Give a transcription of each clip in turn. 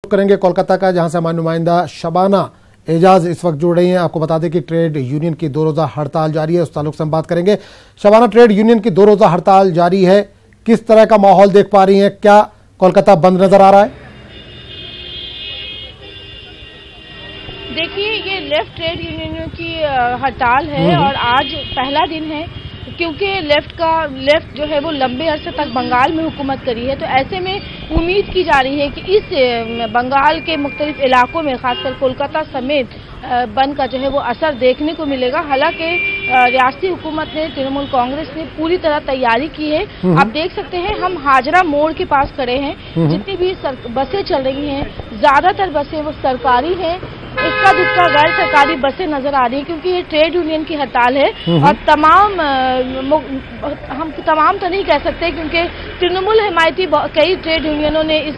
करेंगे कोलकाता का, जहां से हमारी नुमाइंदा शबाना एजाज इस वक्त जुड़ रही हैं। आपको बता दें कि ट्रेड यूनियन की 2 रोजा हड़ताल जारी है, उस ताल्लुक से हम बात करेंगे। शबाना, ट्रेड यूनियन की 2 रोजा हड़ताल जारी है, किस तरह का माहौल देख पा रही हैं? क्या कोलकाता बंद नजर आ रहा है? देखिए, ये लेफ्ट ट्रेड यूनियन की हड़ताल है और आज पहला दिन है, क्योंकि लेफ्ट जो है वो लंबे अरसे तक बंगाल में हुकूमत करी है। तो ऐसे में उम्मीद की जा रही है कि इस बंगाल के मुख्तलिफ इलाकों में, खासकर कोलकाता समेत, बंद का जो है वो असर देखने को मिलेगा। हालांकि रियासती हुकूमत ने, तृणमूल कांग्रेस ने पूरी तरह तैयारी की है। आप देख सकते हैं, हम हाजरा मोड़ के पास खड़े हैं। जितनी भी बसें चल रही हैं, ज्यादातर बसें वो सरकारी हैं, इक्का दुक्का गैर सरकारी बसें नजर आ रही है, क्योंकि ये ट्रेड यूनियन की हड़ताल है। और हम तमाम तो नहीं कह सकते, क्योंकि तृणमूल हिमायती कई ट्रेड यूनियनों ने इस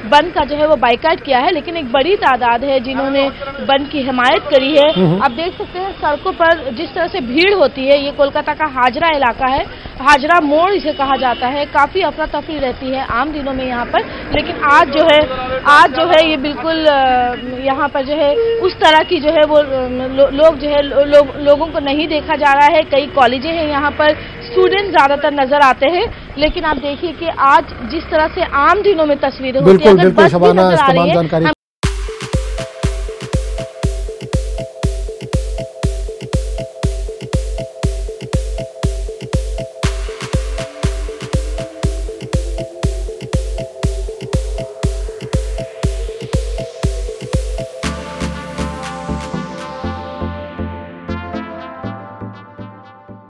बंद का जो है वो बाइकाट किया है, लेकिन एक बड़ी तादाद है जिन्होंने बंद की हिमायत करी है। आप देख सकते हैं सड़कों पर जिस तरह से भीड़ होती है। ये कोलकाता का हाजरा इलाका है, हाजरा मोड़ इसे कहा जाता है। काफी अफरा तफरी रहती है आम दिनों में यहाँ पर, लेकिन आज जो है ये बिल्कुल यहाँ पर जो है उस तरह की जो है वो लोगों को नहीं देखा जा रहा है। कई कॉलेजें हैं यहाँ पर, स्टूडेंट ज्यादातर नजर आते हैं, लेकिन आप देखिए कि आज जिस तरह से आम दिनों में तस्वीरें होती है, अगर बस भी नजर आ रही है,